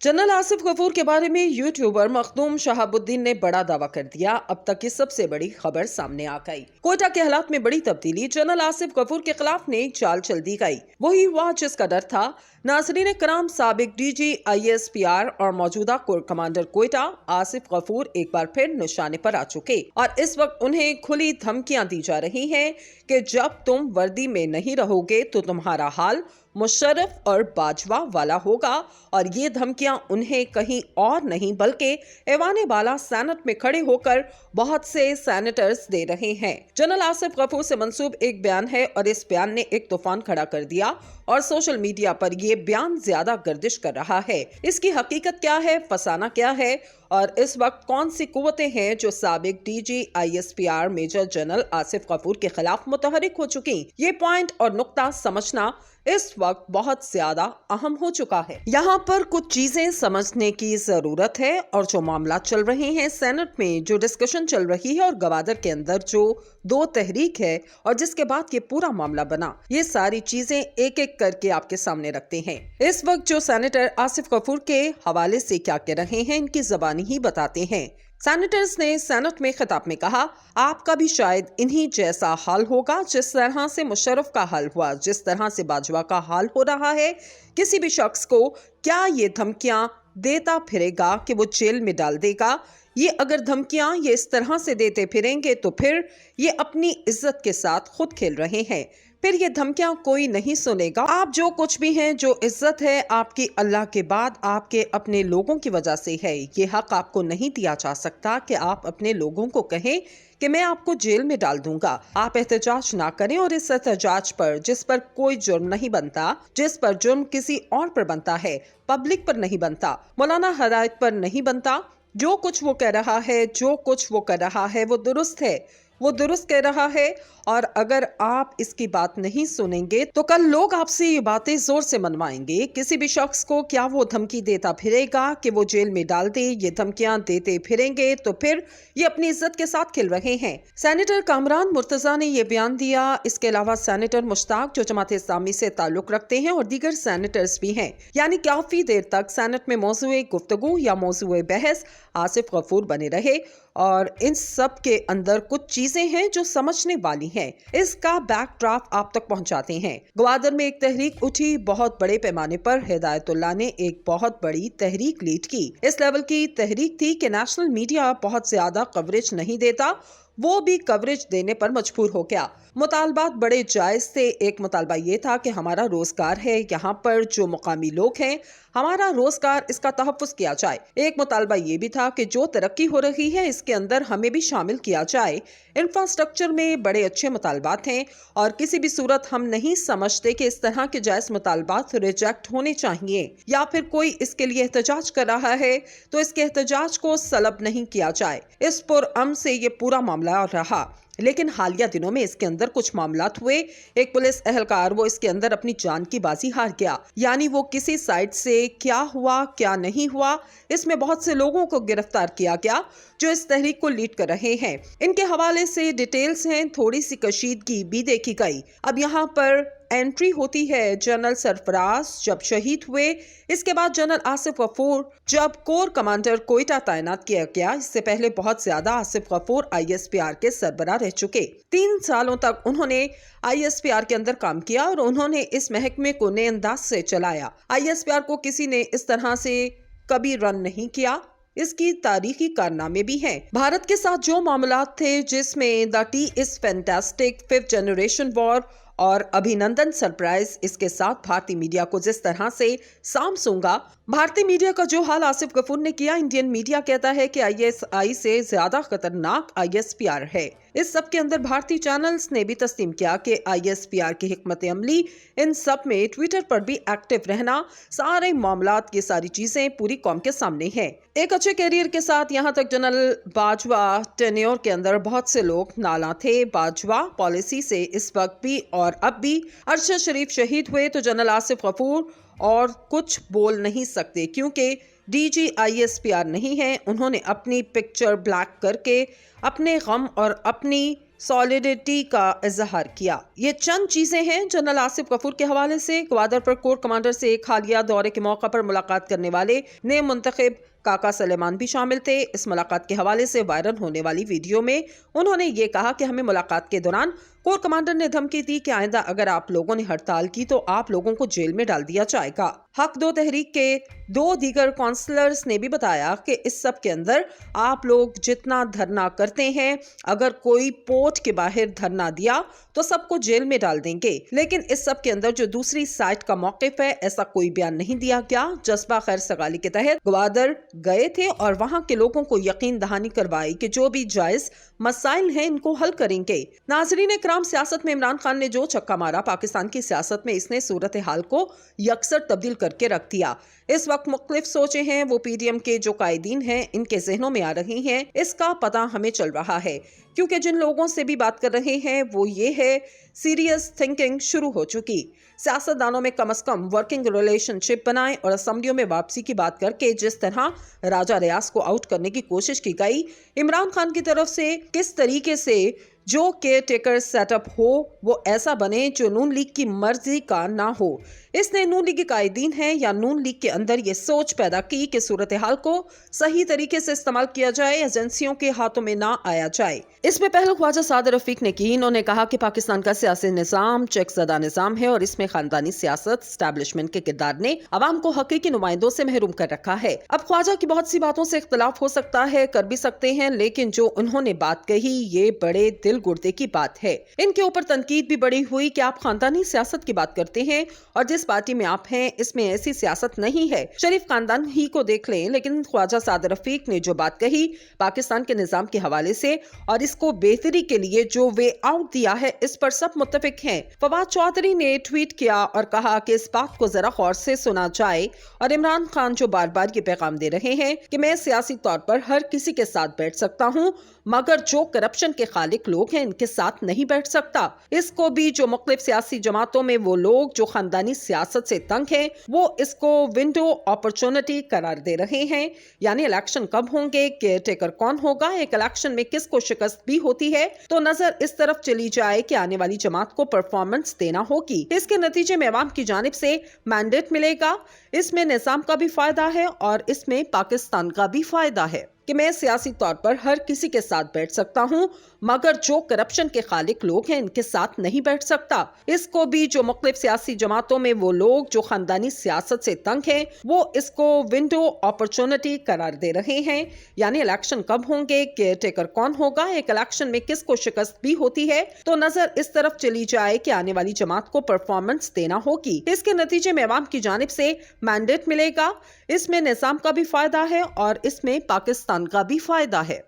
General Asif Ghafoor के बारे में यूट्यूबर मखदूम शहाबुद्दीन ने बड़ा दावा कर दिया। अब तक की सबसे बड़ी खबर सामने आ गई। कोयटा के हालात में बड़ी तब्दीली, जनरल आसिफ गफूर के खिलाफ ने चाल चल दी गई। वही हुआ जिसका डर था। नाज़रीन कराम, साबिक डीजी ISPR और मौजूदा कोर कमांडर कोयटा आसिफ गफूर एक बार फिर निशाने पर आ चुके और इस वक्त उन्हें खुली धमकियां दी जा रही हैं कि जब तुम वर्दी में नहीं रहोगे तो तुम्हारा हाल मुशर्रफ और बाजवा वाला होगा। और ये धमकियां उन्हें कहीं और नहीं बल्कि ऐवान बाला सेनेट में खड़े होकर बहुत से सेनेटर्स दे रहे हैं। जनरल आसिफ गफूर से मंसूब एक बयान है और इस बयान ने एक तूफान खड़ा कर दिया और सोशल मीडिया पर ये बयान ज्यादा गर्दिश कर रहा है। इसकी हकीकत क्या है, फसाना क्या है और इस वक्त कौन सी कुव्वतें हैं जो साबिक DG ISPR major general Asif Ghafoor के खिलाफ मुतहरिक हो चुकी, ये पॉइंट और नुक्ता समझना इस वक्त बहुत ज्यादा अहम हो चुका है। यहाँ पर कुछ चीजें समझने की जरूरत है और जो मामला चल रहे हैं सेनेट में, जो डिस्कशन चल रही है और गवादर के अंदर जो 2 तहरीक है और जिसके बाद ये पूरा मामला बना, ये सारी चीजें एक एक करके आपके सामने रखते हैं। इस वक्त जो सेनेटर आसिफ गफूर के हवाले से क्या कह रहे हैं, इनकी जबानी ही बताते हैं। सेनेटर्स ने सेनेट में खिताब में कहा, आपका भी शायद इन्हीं जैसा हाल होगा जिस तरह से मुशर्रफ का हाल हुआ, जिस तरह से बाजवा का हाल हो रहा है। किसी भी शख्स को क्या ये धमकियां देता फिरेगा कि वो जेल में डाल देगा? ये अगर धमकियां ये इस तरह से देते फिरेंगे तो फिर ये अपनी इज्जत के साथ खुद खेल रहे हैं। फिर ये धमकियां कोई नहीं सुनेगा। आप जो कुछ भी हैं, जो इज्जत है आपकी अल्लाह के बाद आपके अपने लोगों की वजह से है। ये हक आपको नहीं दिया जा सकता कि आप अपने लोगों को कहें कि मैं आपको जेल में डाल दूंगा। आप एहतजाज ना करें और इस एहतजाज पर जिस पर कोई जुर्म नहीं बनता, जिस पर जुर्म किसी और पर बनता है, पब्लिक पर नहीं बनता, मौलाना हिदायत पर नहीं बनता, जो कुछ वो कह रहा है, जो कुछ वो कर रहा है वो दुरुस्त है, वो दुरुस्त कह रहा है। और अगर आप इसकी बात नहीं सुनेंगे तो कल लोग आपसे ये बातें जोर से मनवाएंगे। किसी भी शख्स को क्या वो धमकी देता फिरेगा कि वो जेल में डाल दे, ये धमकियां देते फिरेंगे तो फिर ये अपनी इज्जत के साथ खेल रहे हैं। सेनेटर कामरान मुर्तजा ने ये बयान दिया। इसके अलावा सेनेटर मुश्ताक जो जमात इस्लामी से ताल्लुक रखते हैं और दीगर सेनेटर्स भी हैं, यानी काफी देर तक सेनेट में मौजूए गुफ्तगू या मौजूए बहस आसिफ गफूर बने रहे। और इन सब के अंदर कुछ चीजें हैं जो समझने वाली हैं। इसका बैकड्राफ्ट आप तक पहुंचाते हैं। ग्वादर में एक तहरीक उठी, बहुत बड़े पैमाने पर हिदायतुल्लाह ने एक बहुत बड़ी तहरीक लीड की। इस लेवल की तहरीक थी कि नेशनल मीडिया बहुत ज्यादा कवरेज नहीं देता, वो भी कवरेज देने पर मजबूर हो गया। मुतालबात बड़े जायज थे। एक मुतालबा ये था कि हमारा रोजगार है, यहाँ पर जो मुकामी लोग हैं, हमारा रोजगार, इसका तहफ़्फ़ुज़ किया जाए। एक मुतालबा ये भी था कि जो तरक्की हो रही है इसके अंदर हमें भी शामिल किया जाए। इंफ्रास्ट्रक्चर में बड़े अच्छे मुतालबात हैं और किसी भी सूरत हम नहीं समझते कि इस तरह के जायज मुतालबात रिजेक्ट होने चाहिए, या फिर कोई इसके लिए एहतजाज कर रहा है तो इसके एहतजाज को सलब नहीं किया जाए। इस पुरअमन से ये पूरा मामला रहा। लेकिन हालिया दिनों में इसके अंदर कुछ मामलात हुए। एक पुलिस एहलकार वो इसके अंदर अपनी जान की बाजी हार गया, यानी वो किसी साइड से क्या हुआ क्या नहीं हुआ, इसमें बहुत से लोगों को गिरफ्तार किया गया जो इस तहरीक को लीड कर रहे हैं। इनके हवाले से डिटेल्स हैं, थोड़ी सी कशीदगी भी देखी गई। अब यहाँ पर एंट्री होती है जनरल सरफराज जब शहीद हुए। इसके बाद जनरल आसिफ गफूर जब कोर कमांडर कोयटा तैनात किया गया। इससे पहले बहुत ज्यादा आसिफ गफूर ISPR के सरबराह रह चुके। 3 सालों तक उन्होंने ISPR के अंदर काम किया और उन्होंने इस महकमे को नए अंदाज से चलाया। ISPR को किसी ने इस तरह से कभी रन नहीं किया। इसकी तारीखी कारनामे भी हैं। भारत के साथ जो मामलात थे, जिसमें the T is fantastic, 5th generation war और अभिनंदन सरप्राइज, इसके साथ भारतीय मीडिया को जिस तरह से सामसूंगा, भारतीय मीडिया का जो हाल आसिफ गफूर ने किया, इंडियन मीडिया कहता है कि ISI से ज्यादा खतरनाक ISPR है। इस सब के अंदर भारतीय चैनल्स ने भी तस्लीम किया कि ISPR की हिकमत अमली, इन सब में ट्विटर पर भी एक्टिव रहना, सारे मामलात की सारी चीजें पूरी कौम के सामने हैं। एक अच्छे कैरियर के साथ यहाँ तक जनरल बाजवा टेन्योर के अंदर बहुत से लोग नाला थे। बाजवा पॉलिसी से इस वक्त भी और अब भी अरशद शरीफ शहीद हुए तो जनरल आसिफ गफूर और कुछ बोल नहीं सकते, क्योंकि डीजी ISPR नहीं है। उन्होंने अपनी पिक्चर ब्लैक करके अपने गम और अपनी सॉलिडिटी का इजहार किया। ये चंद चीजें हैं। जनरल आसिफ गफूर के हवाले से ग्वादर पर कोर कमांडर से एक हालिया दौरे के मौका पर मुलाकात करने वाले नए मुंतखब काका सलेमान भी शामिल थे। इस मुलाकात के हवाले से वायरल होने वाली वीडियो में उन्होंने ये कहा कि हमें मुलाकात के दौरान कोर कमांडर ने धमकी दी कि आइंदा अगर आप लोगों ने हड़ताल की तो आप लोगों को जेल में डाल दिया जाएगा। हक दो तहरीक के 2 दीगर काउंसलर्स ने भी बताया कि इस सब के अंदर आप लोग जितना धरना करते हैं, अगर कोई पोर्ट के बाहर धरना दिया तो सबको जेल में डाल देंगे। लेकिन इस सब के अंदर जो दूसरी साइड का मौकिफ है, ऐसा कोई बयान नहीं दिया गया। जज्बा खैर सगाली के तहत ग्वादर गए थे और वहां के लोगों को यकीन दहानी करवाई कि जो भी जायज मसाइल हैं इनको हल करेंगे। नाजरीन इकराम, सियासत में इमरान खान ने जो छक्का मारा, पाकिस्तान की सियासत में इसने सूरत हाल को यकसर तब्दील करके रख दिया। इस वक्त मुख्तलिफ सोचे हैं वो पीडीएम के जो कायदीन हैं इनके जहनों में आ रही हैं। इसका पता हमें चल रहा है क्योंकि जिन लोगों से भी बात कर रहे हैं वो ये है सीरियस थिंकिंग शुरू हो चुकी। सियासतदानों में कम से कम वर्किंग रिलेशनशिप बनाएं और असेंबलियों में वापसी की बात करके जिस तरह राजा रियाज को आउट करने की कोशिश की गई, इमरान खान की तरफ से किस तरीके से जो केयर टेकर सेटअप हो वो ऐसा बने जो नून लीग की मर्जी का ना हो। इसने नून लीग के कायदीन हैं या नून लीग के अंदर ये सोच पैदा की कि सूरत हाल को सही तरीके से इस्तेमाल किया जाए, एजेंसियों के हाथों में ना आया जाए। इसमें पहल ख्वाजा साद रफीक ने की। इन्होंने कहा कि पाकिस्तान का सियासी निज़ाम चेक ज़दा निज़ाम है और इसमें खानदानी सियासत एस्टैब्लिशमेंट के किरदार ने अवाम को हकीकी नुमाइंदों से महरूम कर रखा है। अब ख्वाजा की बहुत सी बातों से इख्तलाफ हो सकता है, कर भी सकते हैं, लेकिन जो उन्होंने बात कही ये बड़े दिल गुर्दे की बात है। इनके ऊपर तनकीद भी बड़ी हुई कि आप खानदानी सियासत की बात करते हैं और जिस पार्टी में आप हैं इसमें ऐसी सियासत नहीं है, शरीफ खानदान ही को देख लें। लेकिन ख्वाजा साद रफीक ने जो बात कही पाकिस्तान के निजाम के हवाले से और इसको बेहतरी के लिए जो वे आउट दिया है, इस पर सब मुत्तफिक हैं। फवाद चौधरी ने ट्वीट किया और कहा कि इस बात को जरा गौर से सुना जाए और इमरान खान जो बार बार ये पैगाम दे रहे हैं कि मैं सियासी तौर पर हर किसी के साथ बैठ सकता हूँ मगर जो करप्शन के खालिक लोग हैं इनके साथ नहीं बैठ सकता। इसको भी जो मुख्तलिफ सियासी जमातों में वो लोग जो खानदानी सियासत से तंग हैं वो इसको विंडो अपॉर्चुनिटी करार दे रहे हैं। यानी इलेक्शन कब होंगे, केयर टेकर कौन होगा, एक इलेक्शन में किसको शिकस्त भी होती है तो नजर इस तरफ चली जाए कि आने वाली जमात को परफॉर्मेंस देना होगी। इसके नतीजे में अवाम की जानिब से मैंडेट मिलेगा। इसमें निजाम का भी फायदा है और इसमें पाकिस्तान का भी फायदा है कि मैं सियासी तौर पर हर किसी के साथ बैठ सकता हूं मगर जो करप्शन के खालिक लोग हैं इनके साथ नहीं बैठ सकता। इसको भी जो मुख्तलिफ सियासी जमातों में वो लोग जो खानदानी सियासत से तंग हैं वो इसको विंडो अपॉर्चुनिटी करार दे रहे हैं। यानी इलेक्शन कब होंगे, केयर टेकर कौन होगा, एक इलेक्शन में किसको शिकस्त भी होती है तो नजर इस तरफ चली जाए कि आने वाली जमात को परफॉर्मेंस देना होगी। इसके नतीजे में अवाम की जानिब से मैंडेट मिलेगा। इसमें निजाम का भी फायदा है और इसमें पाकिस्तान का भी फायदा है।